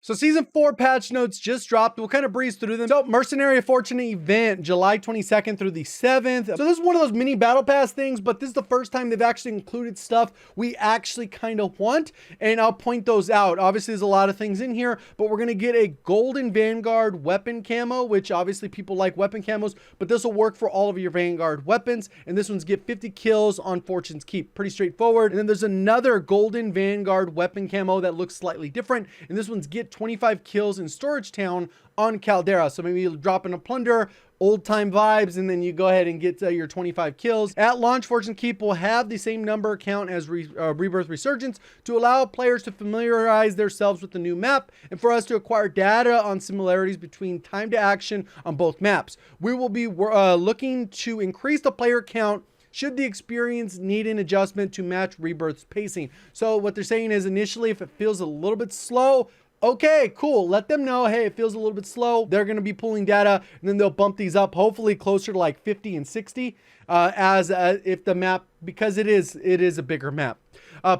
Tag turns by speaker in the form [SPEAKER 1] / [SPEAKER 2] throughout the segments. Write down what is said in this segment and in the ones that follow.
[SPEAKER 1] So Season 4 patch notes just dropped. We'll kind of breeze through them. So Mercenary Fortunate Event, July 22nd through the 7th. So this is one of those mini battle pass things, but this is the first time they've actually included stuff we actually kind of want, and I'll point those out. Obviously, there's a lot of things in here, but we're going to get a Golden Vanguard weapon camo, which obviously people like weapon camos, but this will work for all of your Vanguard weapons, and this one's get 50 kills on Fortune's Keep. Pretty straightforward. And then there's another Golden Vanguard weapon camo that looks slightly different, and this one's get 25 kills in Storage Town on Caldera. So maybe you'll drop in a plunder, old time vibes, and then you go ahead and get your 25 kills. At launch, Fortune Keep will have the same number count as Rebirth Resurgence to allow players to familiarize themselves with the new map and for us to acquire data on similarities between time to action on both maps. We will be looking to increase the player count should the experience need an adjustment to match Rebirth's pacing. So what they're saying is initially, if it feels a little bit slow, okay, cool. Let them know, hey, it feels a little bit slow. They're going to be pulling data, and then they'll bump these up, hopefully closer to like 50 and 60 if the map, because it is a bigger map.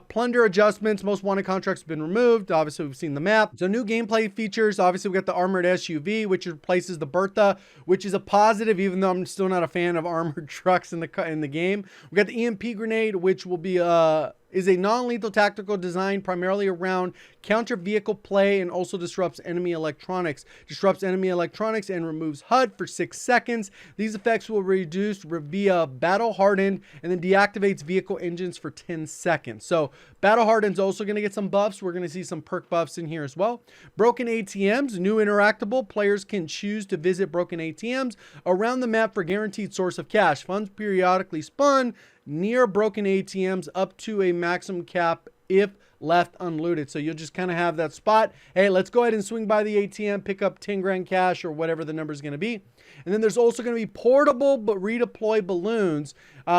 [SPEAKER 1] Plunder adjustments, most wanted contracts have been removed. Obviously, we've seen the map. So new gameplay features. Obviously, we got the armored SUV, which replaces the Bertha, which is a positive, even though I'm still not a fan of armored trucks in the game. We got the Emp Grenade, which will be is a non-lethal tactical design primarily around counter vehicle play and also disrupts enemy electronics. Disrupts enemy electronics and removes HUD for 6 seconds. These effects will reduce via battle hardened and then deactivates vehicle engines for 10 seconds. So battle hardened's also going to get some buffs. We're going to see some perk buffs in here as well. Broken ATMs, new interactable. Players can choose to visit broken ATMs around the map for guaranteed source of cash. Funds periodically spawn near broken ATMs up to a maximum cap if left unlooted. So you'll just kind of have that spot. Hey, let's go ahead and swing by the ATM, pick up 10 grand cash or whatever the number is going to be. And then there's also going to be portable but redeploy balloons.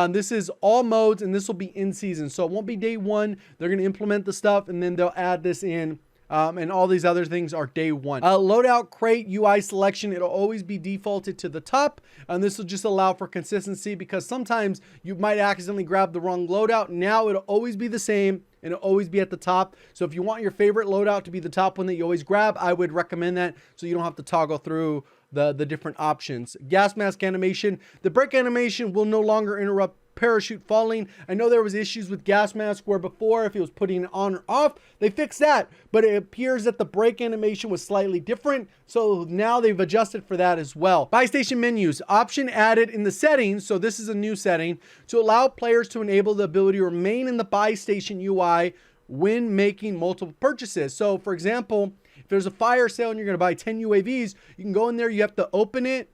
[SPEAKER 1] This is all modes, and this will be in season. So it won't be day one. They're going to implement the stuff, and then they'll add this in. And all these other things are day one. Loadout crate UI selection, it'll always be defaulted to the top. And this will just allow for consistency because sometimes you might accidentally grab the wrong loadout. Now it'll always be the same and it'll always be at the top. So if you want your favorite loadout to be the top one that you always grab, I would recommend that so you don't have to toggle through the different options. Gas mask animation. The brake animation will no longer interrupt parachute falling. I know there was issues with gas mask where before if it was putting it on or off, they fixed that, but it appears that the brake animation was slightly different. So now they've adjusted for that as well. Buy station menus, option added in the settings. So this is a new setting to allow players to enable the ability to remain in the buy station UI when making multiple purchases. So for example, if there's a fire sale and you're going to buy 10 UAVs, you can go in there, you have to open it,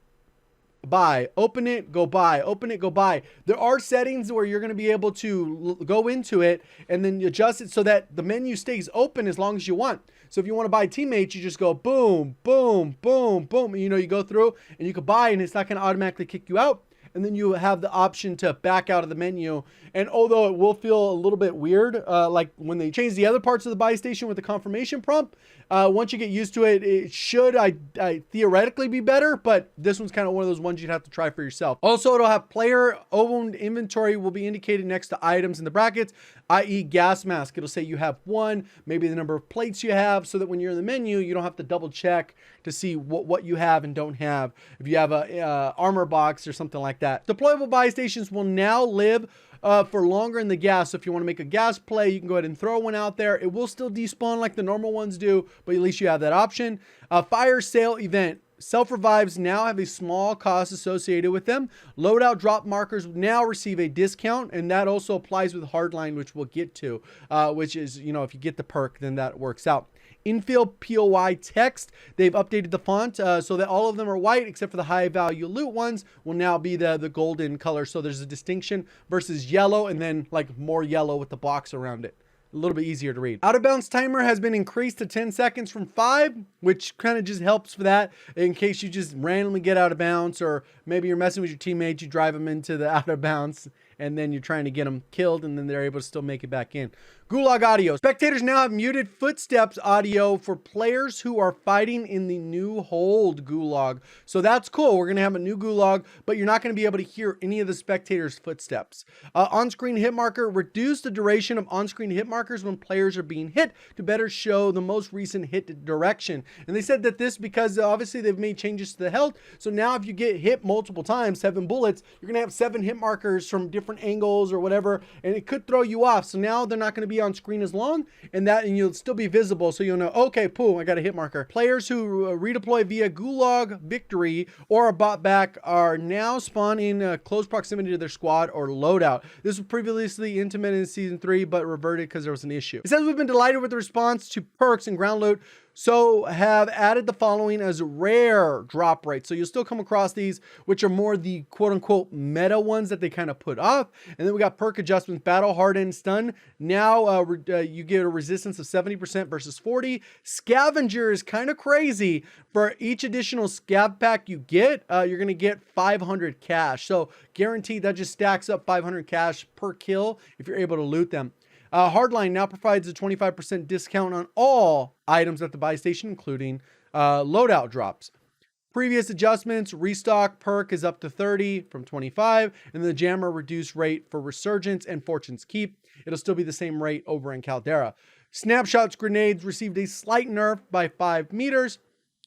[SPEAKER 1] buy, open it, go buy, open it, go buy. There are settings where you're going to be able to go into it and then you adjust it so that the menu stays open as long as you want. So if you want to buy teammates, you just go boom, boom, boom, boom. You know, you go through and you can buy and it's not going to automatically kick you out. And then you have the option to back out of the menu. And although it will feel a little bit weird, like when they change the other parts of the buy station with the confirmation prompt, once you get used to it, it should I theoretically be better, but this one's kind of one of those ones you'd have to try for yourself. Also, it'll have player-owned inventory will be indicated next to items in the brackets, i.e. gas mask. It'll say you have one, maybe the number of plates you have, so that when you're in the menu, you don't have to double check to see what you have and don't have. If you have a armor box or something like that. Deployable buy stations will now live for longer in the gas. So if you want to make a gas play, you can go ahead and throw one out there. It will still despawn like the normal ones do, but at least you have that option. Fire sale event. Self-revives now have a small cost associated with them. Loadout drop markers now receive a discount, and that also applies with Hardline, which we'll get to, which is, you know, if you get the perk, then that works out. Infill POI text, they've updated the font so that all of them are white except for the high value loot ones will now be the golden color. So there's a distinction versus yellow and then like more yellow with the box around it. A little bit easier to read. Out of bounds timer has been increased to 10 seconds from 5, which kind of just helps for that in case you just randomly get out of bounds, or maybe you're messing with your teammates, you drive them into the out of bounds and then you're trying to get them killed and then they're able to still make it back in. Gulag audio. Spectators now have muted footsteps audio for players who are fighting in the new hold gulag. So that's cool. We're going to have a new gulag, but you're not going to be able to hear any of the spectators' footsteps. On-screen hit marker. Reduce the duration of on-screen hit markers when players are being hit to better show the most recent hit direction. And they said that this because obviously they've made changes to the health. So now if you get hit multiple times, 7 bullets, you're going to have 7 hit markers from different angles or whatever, and it could throw you off. So now they're not going to be on screen as long, and you'll still be visible, so you'll know, okay, boom, I got a hit marker. Players who redeploy via gulag victory or are bought back are now spawned in close proximity to their squad or loadout. This was previously implemented in season 3 but reverted because there was an issue. It says we've been delighted with the response to perks and ground loot, so have added the following as rare drop rates. So you'll still come across these, which are more the quote unquote meta ones that they kind of put off. And then we got perk adjustments, battle hardened, stun. Now you get a resistance of 70% versus 40. Scavenger is kind of crazy. For each additional scav pack you get, you're going to get 500 cash. So guaranteed that just stacks up 500 cash per kill if you're able to loot them. Hardline now provides a 25% discount on all items at the buy station, including loadout drops. Previous adjustments, restock perk is up to 30 from 25, and the jammer reduced rate for Resurgence and Fortune's Keep. It'll still be the same rate over in Caldera. Snapshots grenades received a slight nerf by 5 meters,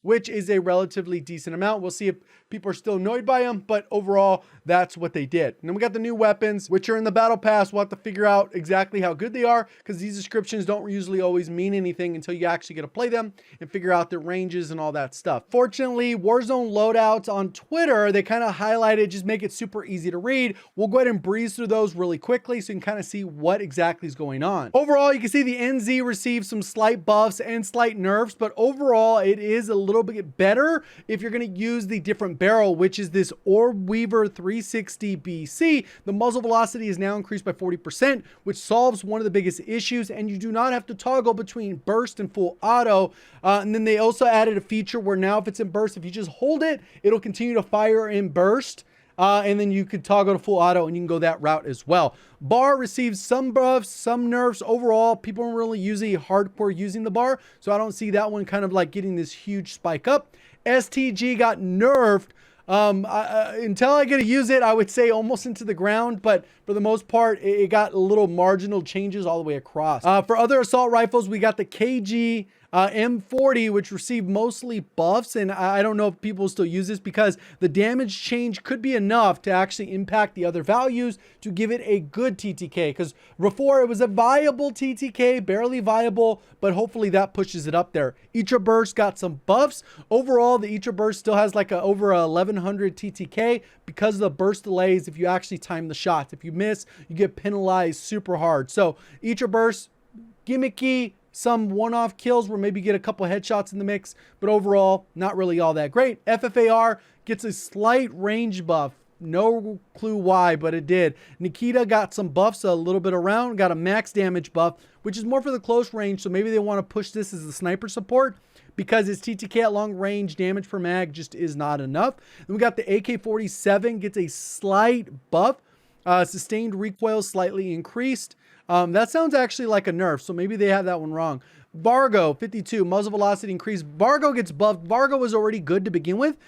[SPEAKER 1] which is a relatively decent amount. We'll see if people are still annoyed by them, but overall, that's what they did. And then we got the new weapons, which are in the battle pass. We'll have to figure out exactly how good they are, because these descriptions don't usually always mean anything until you actually get to play them and figure out their ranges and all that stuff. Fortunately, Warzone loadouts on Twitter, they kind of highlighted, just make it super easy to read. We'll go ahead and breeze through those really quickly so you can kind of see what exactly is going on. Overall, you can see the NZ received some slight buffs and slight nerfs, but overall, it is a little bit better if you're going to use the different barrel, which is this Orb Weaver 360 BC. The muzzle velocity is now increased by 40%, which solves one of the biggest issues, and you do not have to toggle between burst and full auto. And then they also added a feature where now if it's in burst, if you just hold it, it'll continue to fire in burst. And then you could toggle to full auto and you can go that route as well. Bar receives some buffs, some nerfs. Overall, people aren't really hardcore using the bar, so I don't see that one kind of like getting this huge spike up. STG got nerfed. Until I get to use it, I would say almost into the ground, but for the most part, it got little marginal changes all the way across. For other assault rifles, we got the KG M40, which received mostly buffs, and I don't know if people still use this because the damage change could be enough to actually impact the other values to give it a good TTK, because before it was a viable TTK, barely viable, but hopefully that pushes it up there. Etra Burst got some buffs. Overall, the Etra Burst still has like over 1100 TTK because of the burst delays if you actually time the shots. If you miss, you get penalized super hard. So Etra Burst, gimmicky, some one-off kills where maybe get a couple headshots in the mix, but overall, not really all that great. FFAR gets a slight range buff. No clue why, but it did. Nikita got some buffs a little bit around, got a max damage buff, which is more for the close range, so maybe they want to push this as the sniper support because his TTK at long range damage per mag just is not enough. Then we got the AK-47 gets a slight buff. Sustained recoil slightly increased. That sounds actually like a nerf, so maybe they have that one wrong. Vargo 52 muzzle velocity increase. Vargo gets buffed. Vargo was already good to begin with,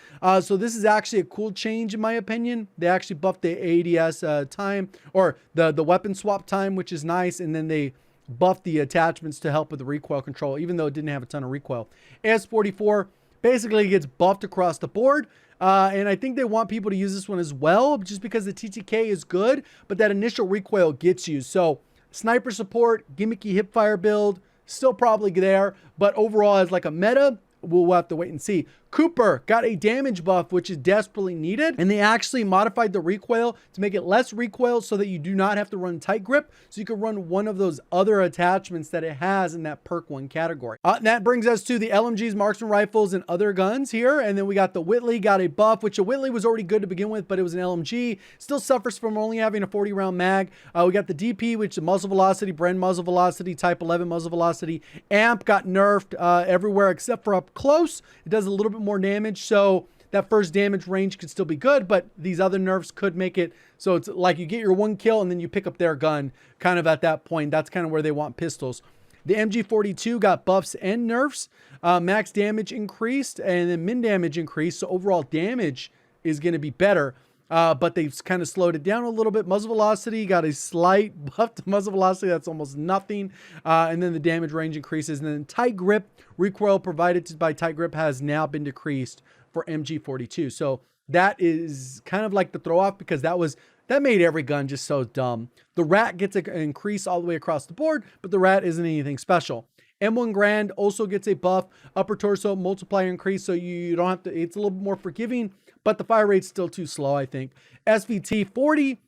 [SPEAKER 1] so this is actually a cool change in my opinion. They actually buffed the ADS time, or the weapon swap time, which is nice, and then they buffed the attachments to help with the recoil control, even though it didn't have a ton of recoil. AS44 basically gets buffed across the board. And I think they want people to use this one as well, just because the TTK is good, but that initial recoil gets you. So sniper support, gimmicky hipfire build, still probably there, but overall as like a meta, we'll have to wait and see. Cooper got a damage buff, which is desperately needed, and they actually modified the recoil to make it less recoil so that you do not have to run tight grip, so you can run one of those other attachments that it has in that perk 1 category. That brings us to the LMGs, marksman rifles, and other guns here, and then we got the Whitley got a buff, which a Whitley was already good to begin with, but it was an LMG, still suffers from only having a 40 round mag. We got the DP, which is muzzle velocity, Bren muzzle velocity, type 11 muzzle velocity. Amp got nerfed everywhere except for up close. It does a little bit more damage, so that first damage range could still be good, but these other nerfs could make it so it's like you get your 1 kill and then you pick up their gun kind of at that point. That's kind of where they want pistols. The MG42 got buffs and nerfs. Max damage increased and then min damage increased. So overall damage is going to be better. But they've kind of slowed it down a little bit. Muzzle velocity got a slight buff to muzzle velocity. That's almost nothing. And then the damage range increases. And then tight grip, recoil provided by tight grip has now been decreased for MG42. So that is kind of like the throw off, because that made every gun just so dumb. The rat gets an increase all the way across the board, but the rat isn't anything special. M1 Grand also gets a buff, upper torso multiplier increase, so you don't have to, it's a little bit more forgiving, but the fire rate's still too slow, I think. SVT 40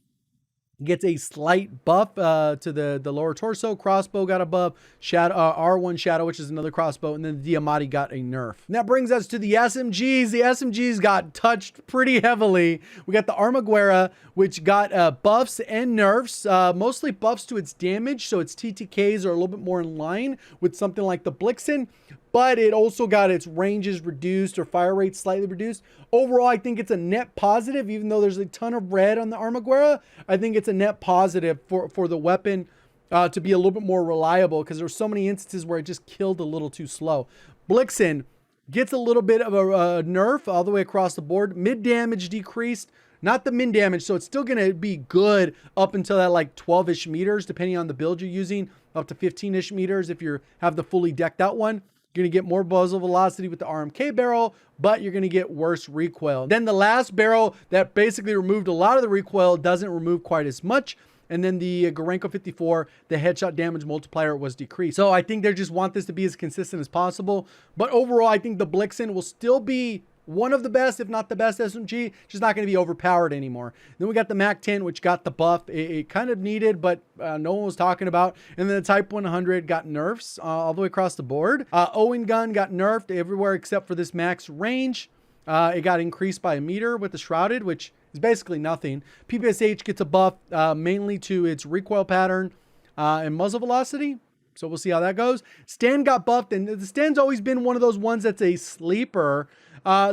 [SPEAKER 1] gets a slight buff to the lower torso. Crossbow got a buff. Shadow, R1 Shadow, which is another crossbow, and then the Diamatti got a nerf. And that brings us to the SMGs. The SMGs got touched pretty heavily. We got the Armaguerra, which got buffs and nerfs, mostly buffs to its damage, so its TTKs are a little bit more in line with something like the Blixen, but it also got its ranges reduced or fire rate slightly reduced. Overall, I think it's a net positive, even though there's a ton of red on the Armaguerra. I think it's a net positive for the weapon to be a little bit more reliable, because there's so many instances where it just killed a little too slow. Blixen gets a little bit of a nerf all the way across the board. Mid damage decreased, not the min damage, so it's still going to be good up until that like 12-ish meters, depending on the build you're using, up to 15-ish meters if you have the fully decked out one. You're going to get more muzzle velocity with the RMK barrel, but you're going to get worse recoil. Then the last barrel that basically removed a lot of the recoil doesn't remove quite as much. And then the Gorenko 54, the headshot damage multiplier was decreased. So I think they just want this to be as consistent as possible. But overall, I think the Blixen will still be one of the best, if not the best SMG, just not going to be overpowered anymore. Then we got the MAC-10, which got the buff. It kind of needed, but no one was talking about. And then the Type 100 got nerfs all the way across the board. Owen gun got nerfed everywhere except for this max range. It got increased by a meter with the Shrouded, which is basically nothing. PPSH gets a buff mainly to its recoil pattern and muzzle velocity. So we'll see how that goes. Stand got buffed, and the Stand's always been one of those ones that's a sleeper.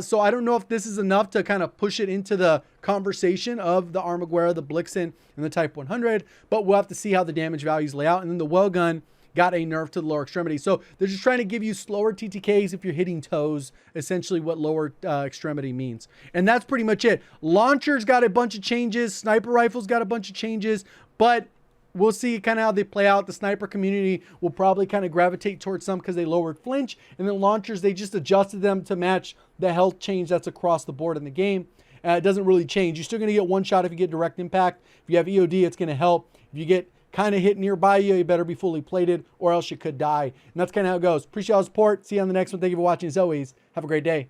[SPEAKER 1] So I don't know if this is enough to kind of push it into the conversation of the Armaguerra, the Blixen, and the Type 100, but we'll have to see how the damage values lay out. And then the Well gun got a nerf to the lower extremity. So they're just trying to give you slower TTKs if you're hitting toes, essentially what lower extremity means. And that's pretty much it. Launchers got a bunch of changes. Sniper rifles got a bunch of changes, but we'll see kind of how they play out. The sniper community will probably kind of gravitate towards some because they lowered flinch, and then launchers, they just adjusted them to match the health change that's across the board in the game. It doesn't really change. You're still going to get one shot if you get direct impact. If you have EOD, it's going to help. If you get kind of hit nearby you, you better be fully plated or else you could die. And that's kind of how it goes. Appreciate all the support. See you on the next one. Thank you for watching. As always, have a great day.